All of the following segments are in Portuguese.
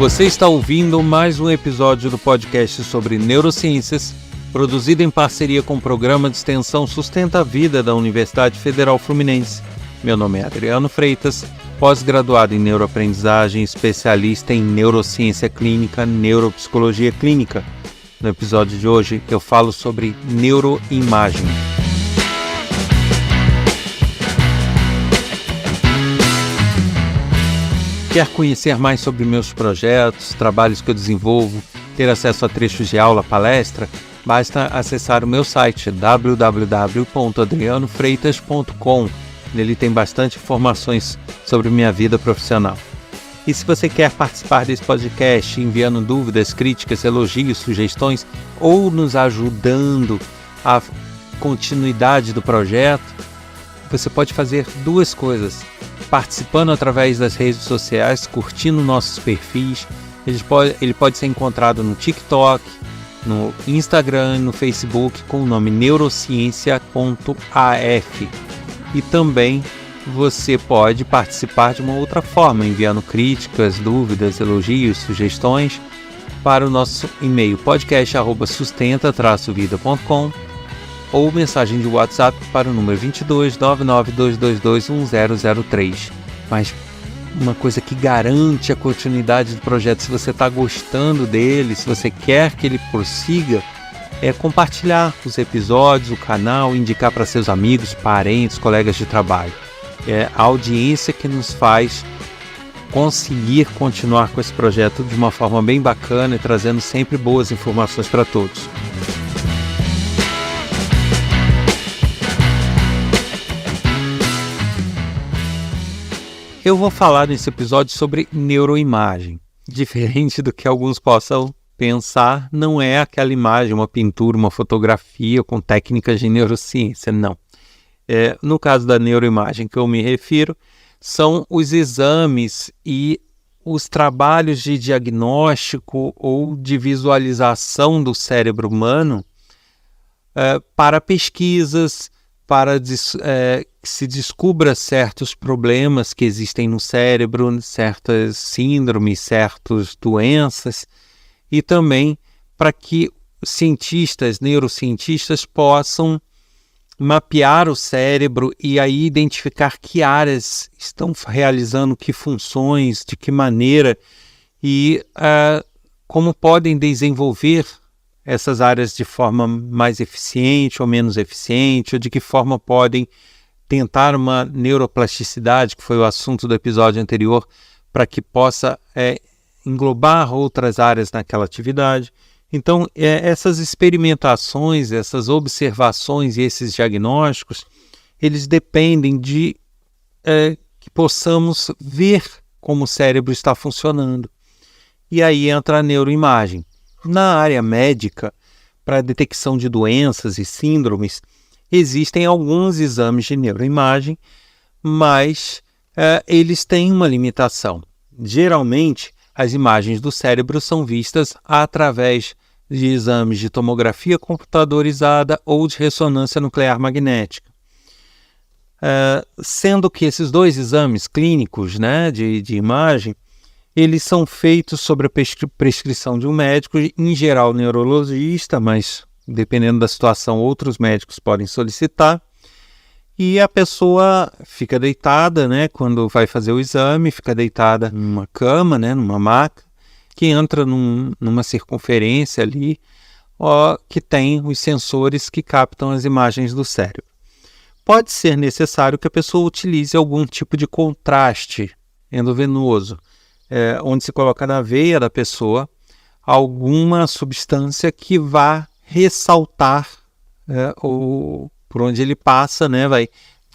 Você está ouvindo mais um episódio do podcast sobre neurociências, produzido em parceria com o Programa de Extensão Sustenta a Vida da Universidade Federal Fluminense. Meu nome é Adriano Freitas, pós-graduado em neuroaprendizagem, especialista em neurociência clínica, neuropsicologia clínica. No episódio de hoje eu falo sobre neuroimagem. Quer conhecer mais sobre meus projetos, trabalhos que eu desenvolvo, ter acesso a trechos de aula, palestra? Basta acessar o meu site www.adrianofreitas.com. Nele tem bastante informações sobre minha vida profissional. E se você quer participar desse podcast, enviando dúvidas, críticas, elogios, sugestões ou nos ajudando a continuidade do projeto, você pode fazer duas coisas. Participando através das redes sociais, curtindo nossos perfis. Ele pode ser encontrado no TikTok, no Instagram, no Facebook com o nome neurociência.af. E também você pode participar de uma outra forma, enviando críticas, dúvidas, elogios, sugestões para o nosso e-mail podcast@sustenta-vida.com ou mensagem de WhatsApp para o número 22 99222 1003. Mas uma coisa que garante a continuidade do projeto, se você está gostando dele, se você quer que ele prossiga, é compartilhar os episódios, o canal, indicar para seus amigos, parentes, colegas de trabalho. É a audiência que nos faz conseguir continuar com esse projeto de uma forma bem bacana e trazendo sempre boas informações para todos. Eu vou falar nesse episódio sobre neuroimagem. Diferente do que alguns possam pensar, não é aquela imagem, uma pintura, uma fotografia com técnicas de neurociência, não. No caso da neuroimagem que eu me refiro, são os exames e os trabalhos de diagnóstico ou de visualização do cérebro humano para pesquisas, para que se descubra certos problemas que existem no cérebro, certas síndromes, certas doenças, e também para que neurocientistas possam mapear o cérebro e aí identificar que áreas estão realizando que funções, de que maneira e como podem desenvolver essas áreas de forma mais eficiente ou menos eficiente, ou de que forma podem tentar uma neuroplasticidade, que foi o assunto do episódio anterior, para que possa englobar outras áreas naquela atividade. Então, essas experimentações, essas observações e esses diagnósticos, eles dependem de que possamos ver como o cérebro está funcionando. E aí entra a neuroimagem. Na área médica, para a detecção de doenças e síndromes, existem alguns exames de neuroimagem, mas eles têm uma limitação. Geralmente, as imagens do cérebro são vistas através de exames de tomografia computadorizada ou de ressonância nuclear magnética. Sendo que esses dois exames clínicos, de imagem, eles são feitos sobre a prescrição de um médico, em geral neurologista, mas dependendo da situação outros médicos podem solicitar, e a pessoa fica deitada, quando vai fazer o exame, fica deitada numa cama, numa maca, que entra numa circunferência ali, que tem os sensores que captam as imagens do cérebro. Pode ser necessário que a pessoa utilize algum tipo de contraste endovenoso, onde se coloca na veia da pessoa alguma substância que vá ressaltar ou por onde ele passa,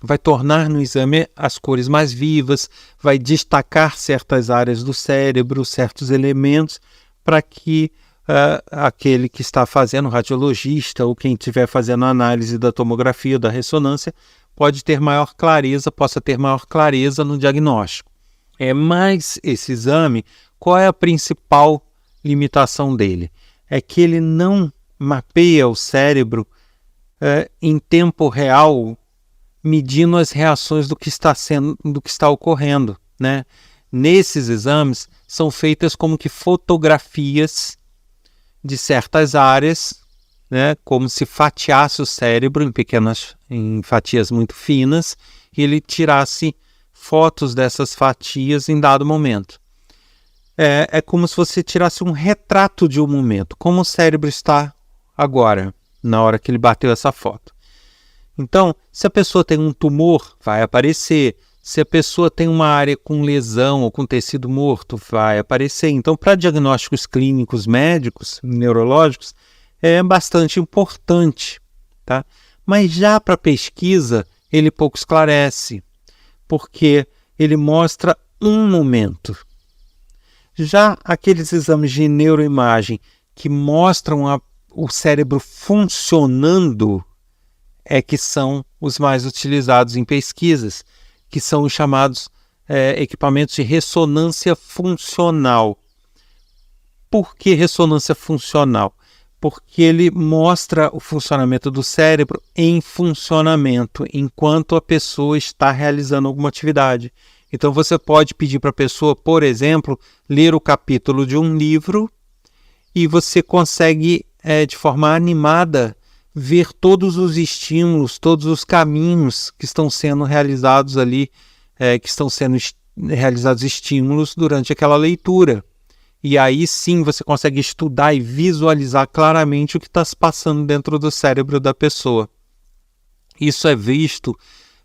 vai tornar no exame as cores mais vivas, vai destacar certas áreas do cérebro, certos elementos, para que aquele que está fazendo, o radiologista ou quem estiver fazendo a análise da tomografia, da ressonância, possa ter maior clareza no diagnóstico. Mas esse exame, qual é a principal limitação dele? É que ele não mapeia o cérebro em tempo real, medindo as reações do que está ocorrendo, Nesses exames são feitas como que fotografias de certas áreas, né, como se fatiasse o cérebro em fatias muito finas, e ele tirasse fotos dessas fatias em dado momento. É como se você tirasse um retrato de um momento, como o cérebro está agora, na hora que ele bateu essa foto. Então, se a pessoa tem um tumor, vai aparecer. Se a pessoa tem uma área com lesão ou com tecido morto, vai aparecer. Então, para diagnósticos clínicos médicos, neurológicos, é bastante importante, tá? Mas já para pesquisa, ele pouco esclarece, porque ele mostra um momento. Já aqueles exames de neuroimagem que mostram o cérebro funcionando que são os mais utilizados em pesquisas, que são os chamados equipamentos de ressonância funcional. Por que ressonância funcional? Porque ele mostra o funcionamento do cérebro em funcionamento, enquanto a pessoa está realizando alguma atividade. Então você pode pedir para a pessoa, por exemplo, ler o capítulo de um livro e você consegue, de forma animada, ver todos os estímulos, todos os caminhos que estão sendo realizados ali, que estão sendo realizados estímulos durante aquela leitura. E aí sim você consegue estudar e visualizar claramente o que está se passando dentro do cérebro da pessoa. Isso é visto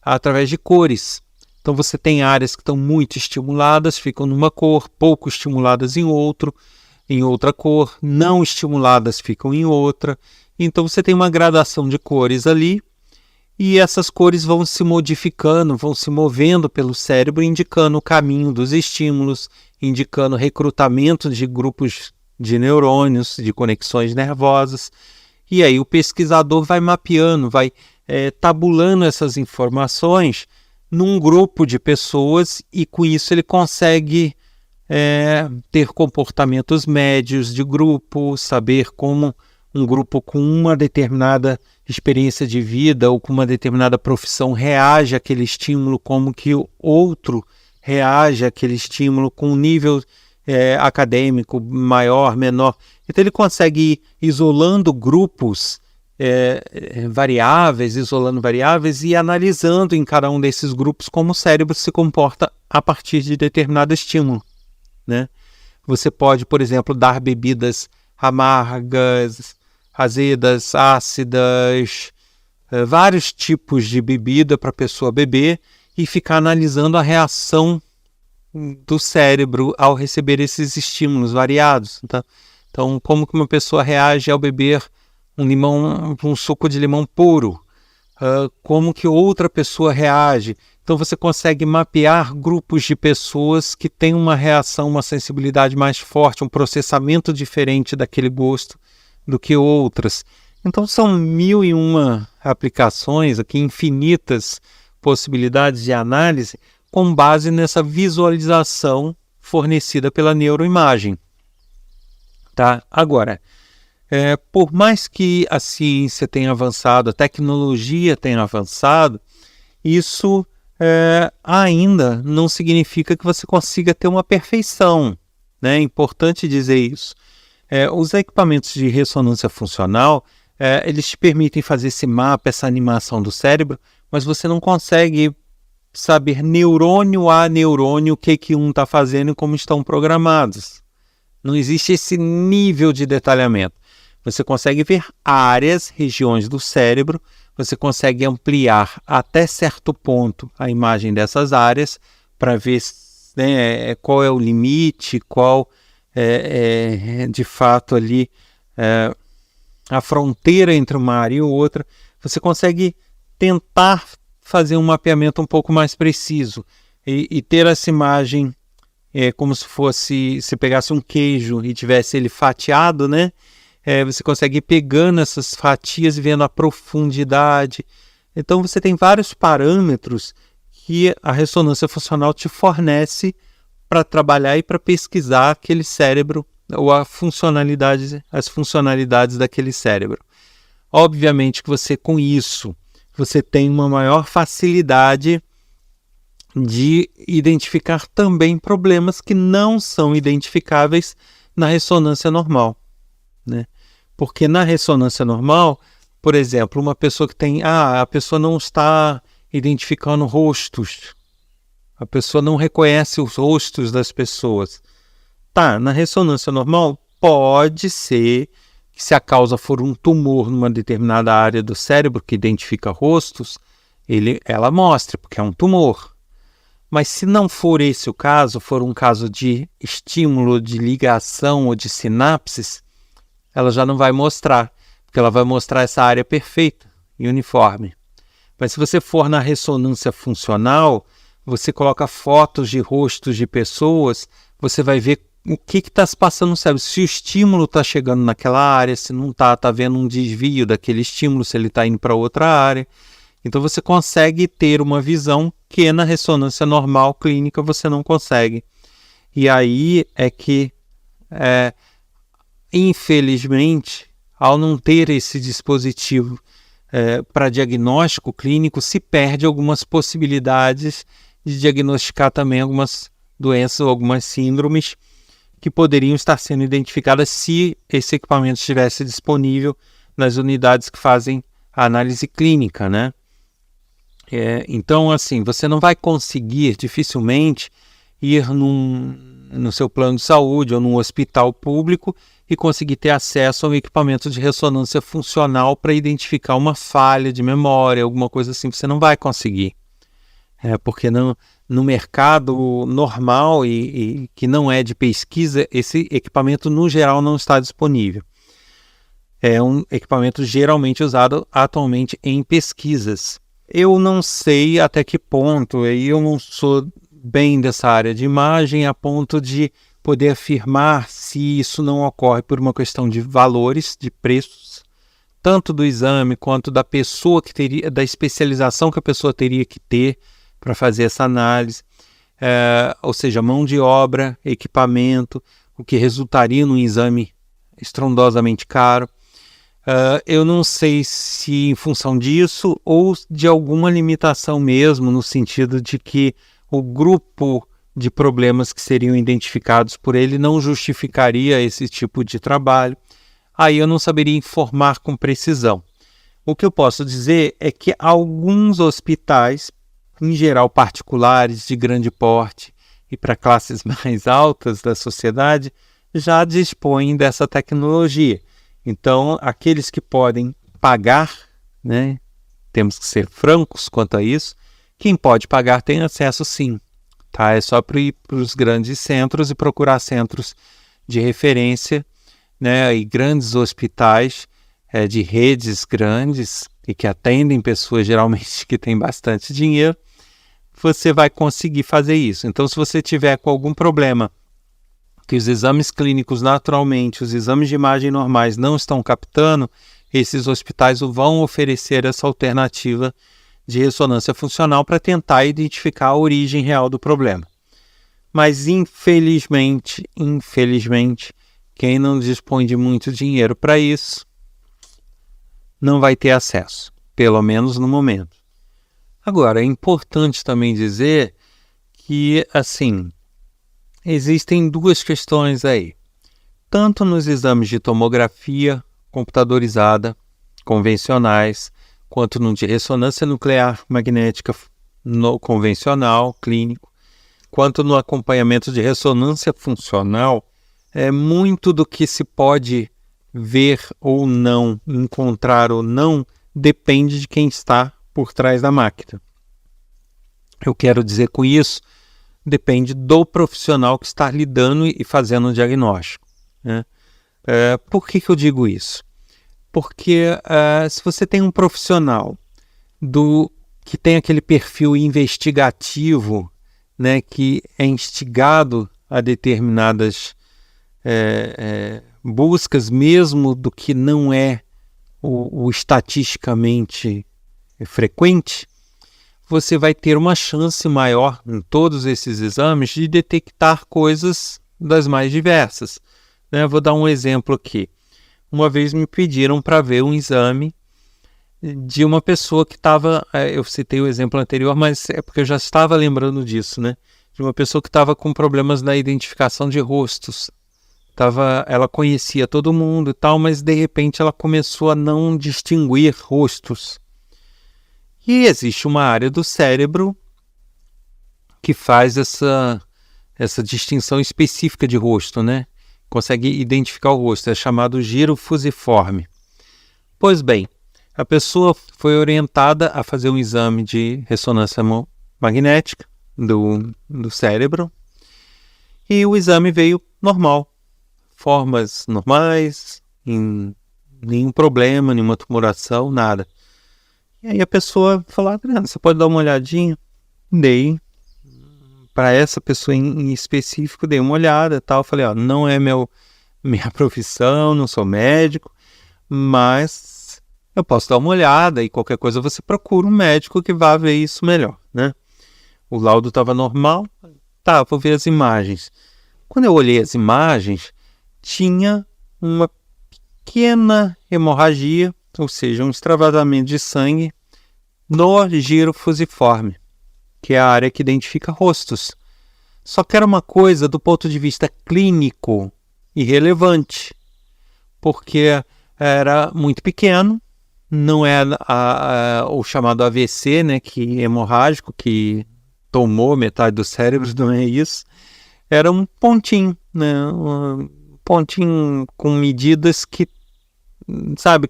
através de cores. Então você tem áreas que estão muito estimuladas, ficam numa cor, pouco estimuladas em outra cor, não estimuladas ficam em outra. Então você tem uma gradação de cores ali e essas cores vão se modificando, vão se movendo pelo cérebro, indicando o caminho dos estímulos, indicando recrutamento de grupos de neurônios, de conexões nervosas. E aí o pesquisador vai mapeando, vai tabulando essas informações num grupo de pessoas e com isso ele consegue ter comportamentos médios de grupo, saber como um grupo com uma determinada experiência de vida ou com uma determinada profissão reage àquele estímulo, como que o outro reage àquele estímulo com um nível acadêmico maior, menor. Então ele consegue ir isolando grupos isolando variáveis e analisando em cada um desses grupos como o cérebro se comporta a partir de determinado estímulo, né? Você pode, por exemplo, dar bebidas amargas, azedas, ácidas, vários tipos de bebida para a pessoa beber e ficar analisando a reação do cérebro ao receber esses estímulos variados. Tá? Então, como que uma pessoa reage ao beber um suco de limão puro? Como que outra pessoa reage? Então você consegue mapear grupos de pessoas que têm uma reação, uma sensibilidade mais forte, um processamento diferente daquele gosto do que outras. Então são 1001 aplicações, aqui, infinitas possibilidades de análise com base nessa visualização fornecida pela neuroimagem. Tá? Agora, por mais que a ciência tenha avançado, a tecnologia tenha avançado, isso ainda não significa que você consiga ter uma perfeição, né? É importante dizer isso. Os equipamentos de ressonância funcional, eles te permitem fazer esse mapa, essa animação do cérebro, mas você não consegue saber neurônio a neurônio o que um está fazendo e como estão programados. Não existe esse nível de detalhamento. Você consegue ver áreas, regiões do cérebro, você consegue ampliar até certo ponto a imagem dessas áreas para ver qual é o limite, qual de fato ali a fronteira entre uma área e outra. Você consegue tentar fazer um mapeamento um pouco mais preciso e ter essa imagem como se pegasse um queijo e tivesse ele fatiado, né? Você consegue ir pegando essas fatias e vendo a profundidade. Então você tem vários parâmetros que a ressonância funcional te fornece para trabalhar e para pesquisar aquele cérebro ou as funcionalidades daquele cérebro. Obviamente que você com isso, você tem uma maior facilidade de identificar também problemas que não são identificáveis na ressonância normal, né? Porque na ressonância normal, por exemplo, uma pessoa que tem... a pessoa não está identificando rostos, a pessoa não reconhece os rostos das pessoas. Tá, na ressonância normal, pode ser que se a causa for um tumor numa determinada área do cérebro que identifica rostos, ela mostre, porque é um tumor. Mas se não for esse o caso, for um caso de estímulo, de ligação ou de sinapses, ela já não vai mostrar, porque ela vai mostrar essa área perfeita e uniforme. Mas se você for na ressonância funcional, você coloca fotos de rostos de pessoas, você vai ver o que está se passando no cérebro. Se o estímulo está chegando naquela área, se não está havendo um desvio daquele estímulo, se ele está indo para outra área. Então você consegue ter uma visão que na ressonância normal clínica você não consegue. E aí é que, infelizmente, ao não ter esse dispositivo para diagnóstico clínico, se perde algumas possibilidades de diagnosticar também algumas doenças ou algumas síndromes que poderiam estar sendo identificadas se esse equipamento estivesse disponível nas unidades que fazem a análise clínica, né? Então, assim, você não vai conseguir dificilmente ir no seu plano de saúde ou num hospital público e conseguir ter acesso a um equipamento de ressonância funcional para identificar uma falha de memória, alguma coisa assim. Você não vai conseguir. Porque no mercado normal e que não é de pesquisa, esse equipamento no geral não está disponível. É um equipamento geralmente usado atualmente em pesquisas. Eu não sei até que ponto, eu não sou bem dessa área de imagem a ponto de poder afirmar se isso não ocorre por uma questão de valores, de preços, tanto do exame quanto da pessoa que teria, da especialização que a pessoa teria que ter para fazer essa análise, ou seja, mão de obra, equipamento, o que resultaria num exame estrondosamente caro. Eu não sei se em função disso ou de alguma limitação mesmo, no sentido de que o grupo de problemas que seriam identificados por ele não justificaria esse tipo de trabalho. Aí eu não saberia informar com precisão. O que eu posso dizer é que alguns hospitais, em geral particulares, de grande porte e para classes mais altas da sociedade, já dispõem dessa tecnologia. Então, aqueles que podem pagar, né, temos que ser francos quanto a isso, quem pode pagar tem acesso sim. Tá? É só para ir para os grandes centros e procurar centros de referência, né, e grandes hospitais de redes grandes e que atendem pessoas geralmente que têm bastante dinheiro, você vai conseguir fazer isso. Então, se você tiver com algum problema que os exames clínicos naturalmente, os exames de imagem normais não estão captando, esses hospitais vão oferecer essa alternativa de ressonância funcional para tentar identificar a origem real do problema. Mas infelizmente, quem não dispõe de muito dinheiro para isso, não vai ter acesso, pelo menos no momento. Agora, é importante também dizer que, assim, existem duas questões aí. Tanto nos exames de tomografia computadorizada, convencionais, quanto no de ressonância nuclear magnética no convencional, clínico, quanto no acompanhamento de ressonância funcional, muito do que se pode ver ou não, encontrar ou não, depende de quem está por trás da máquina. Eu quero dizer com isso, depende do profissional que está lidando e fazendo o diagnóstico, né? Por que eu digo isso? Porque se você tem um profissional que tem aquele perfil investigativo, né, que é instigado a determinadas buscas, mesmo do que não é o estatisticamente frequente, você vai ter uma chance maior em todos esses exames de detectar coisas das mais diversas, né? Vou dar um exemplo aqui. Uma vez me pediram para ver um exame de uma pessoa que estava, eu citei o exemplo anterior, mas é porque eu já estava lembrando disso, né? De uma pessoa que estava com problemas na identificação de rostos. Ela conhecia todo mundo e tal, mas de repente ela começou a não distinguir rostos. E existe uma área do cérebro que faz essa distinção específica de rosto, né? Consegue identificar o rosto, é chamado giro fusiforme. Pois bem, a pessoa foi orientada a fazer um exame de ressonância magnética do cérebro e o exame veio normal. Formas normais, nenhum problema, nenhuma tumoração, nada. E aí a pessoa falou, você pode dar uma olhadinha? Dei. Para essa pessoa em específico, dei uma olhada e tal. Falei, não é minha profissão, não sou médico, mas eu posso dar uma olhada e qualquer coisa você procura um médico que vá ver isso melhor, né? O laudo estava normal, vou ver as imagens. Quando eu olhei as imagens, tinha uma pequena hemorragia, ou seja, um extravasamento de sangue no giro fusiforme, que é a área que identifica rostos. Só que era uma coisa do ponto de vista clínico irrelevante, porque era muito pequeno, não é o chamado AVC, né, que hemorrágico, que tomou metade do cérebro, não é isso. Era um pontinho, né, um pontinho com medidas que,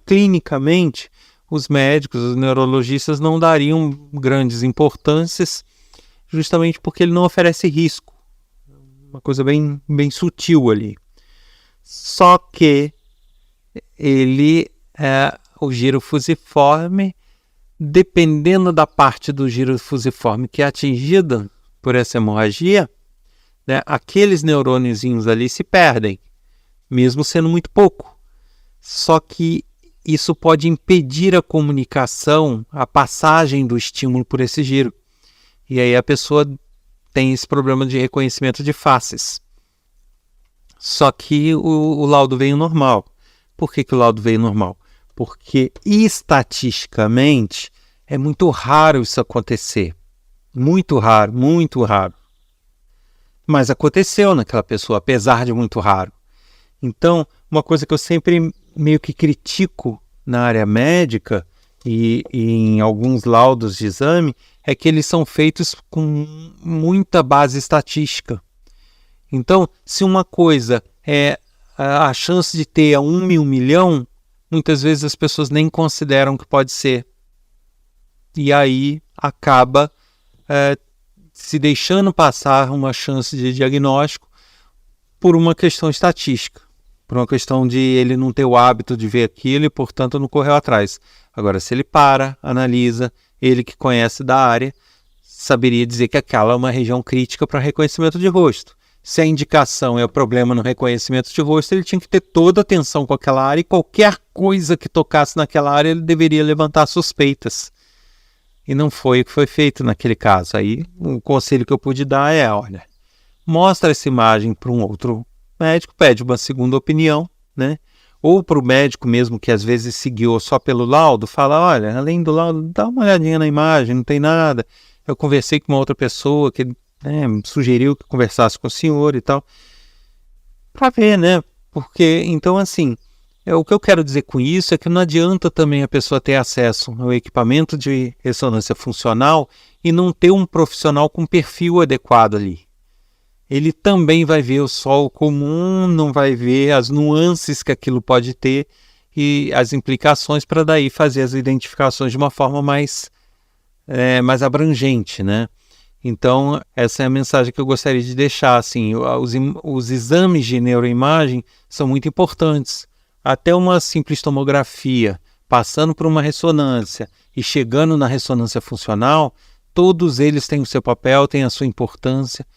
clinicamente, os médicos, os neurologistas não dariam grandes importâncias, justamente porque ele não oferece risco. Uma coisa bem, bem sutil ali. Só que o giro fusiforme, dependendo da parte do giro fusiforme que é atingida por essa hemorragia, né, aqueles neurôniozinhos ali se perdem, mesmo sendo muito pouco. Só que isso pode impedir a comunicação, a passagem do estímulo por esse giro. E aí a pessoa tem esse problema de reconhecimento de faces. Só que o laudo veio normal. Por que o laudo veio normal? Porque estatisticamente é muito raro isso acontecer. Muito raro, muito raro. Mas aconteceu naquela pessoa, apesar de muito raro. Então, uma coisa que eu sempre meio que critico na área médica e em alguns laudos de exame é que eles são feitos com muita base estatística. Então, se uma coisa é a chance de ter 1 em 1 milhão, muitas vezes as pessoas nem consideram que pode ser. E aí acaba se deixando passar uma chance de diagnóstico por uma questão estatística, por uma questão de ele não ter o hábito de ver aquilo e, portanto, não correu atrás. Agora, se ele analisa, ele que conhece da área, saberia dizer que aquela é uma região crítica para reconhecimento de rosto. Se a indicação é o problema no reconhecimento de rosto, ele tinha que ter toda a atenção com aquela área e qualquer coisa que tocasse naquela área, ele deveria levantar suspeitas. E não foi o que foi feito naquele caso. Aí, o conselho que eu pude dar é, olha, mostra essa imagem para um outro médico, pede uma segunda opinião, né? Ou para o médico mesmo, que às vezes se guiou só pelo laudo, fala, olha, além do laudo, dá uma olhadinha na imagem, não tem nada. Eu conversei com uma outra pessoa que me sugeriu que conversasse com o senhor e tal. Para ver, né? Porque, então, assim, o que eu quero dizer com isso é que não adianta também a pessoa ter acesso ao equipamento de ressonância funcional e não ter um profissional com perfil adequado ali. Ele também vai ver o solo comum, não vai ver as nuances que aquilo pode ter e as implicações para daí fazer as identificações de uma forma mais abrangente, né? Então, essa é a mensagem que eu gostaria de deixar. Assim, os exames de neuroimagem são muito importantes. Até uma simples tomografia, passando por uma ressonância e chegando na ressonância funcional, todos eles têm o seu papel, têm a sua importância.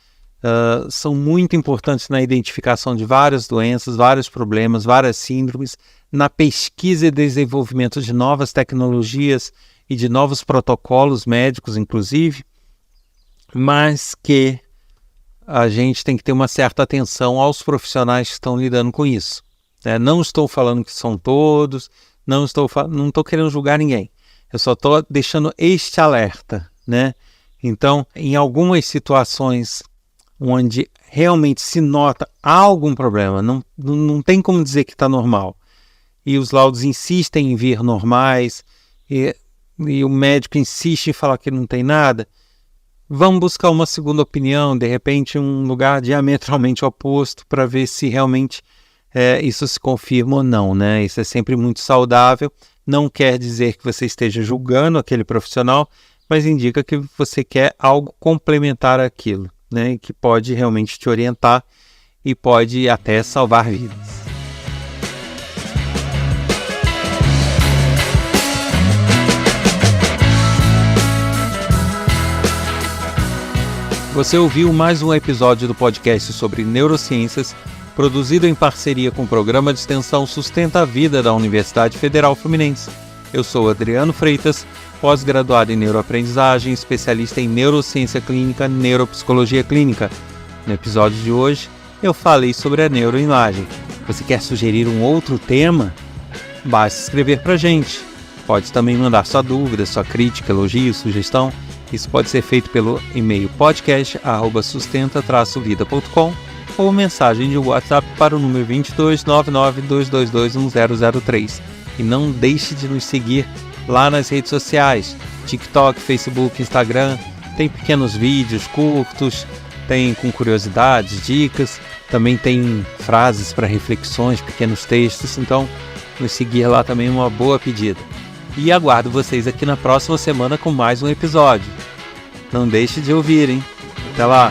São muito importantes na identificação de várias doenças, vários problemas, várias síndromes, na pesquisa e desenvolvimento de novas tecnologias e de novos protocolos médicos, inclusive, mas que a gente tem que ter uma certa atenção aos profissionais que estão lidando com isso. Não estou falando que são todos, não estou querendo julgar ninguém, Eu só estou deixando este alerta, né? Então, em algumas situações onde realmente se nota algum problema, não tem como dizer que está normal, e os laudos insistem em vir normais, e o médico insiste em falar que não tem nada, vamos buscar uma segunda opinião, de repente um lugar diametralmente oposto, para ver se realmente isso se confirma ou não, né? Isso é sempre muito saudável, não quer dizer que você esteja julgando aquele profissional, mas indica que você quer algo complementar àquilo, né? Que pode realmente te orientar e pode até salvar vidas. Você ouviu mais um episódio do podcast sobre neurociências, produzido em parceria com o Programa de Extensão Sustenta a Vida da Universidade Federal Fluminense. Eu sou Adriano Freitas, pós-graduado em neuroaprendizagem, especialista em neurociência clínica, neuropsicologia clínica. No episódio de hoje, eu falei sobre a neuroimagem. Você quer sugerir um outro tema? Basta escrever para a gente. Pode também mandar sua dúvida, sua crítica, elogio, sugestão. Isso pode ser feito pelo e-mail podcast@sustenta-vida.com ou mensagem de WhatsApp para o número 22 99 222 1003. E não deixe de nos seguir lá nas redes sociais, TikTok, Facebook, Instagram. Tem pequenos vídeos curtos, tem com curiosidades, dicas, também tem frases para reflexões, pequenos textos, então nos seguir lá também é uma boa pedida. E aguardo vocês aqui na próxima semana com mais um episódio. Não deixe de ouvir, hein? Até lá!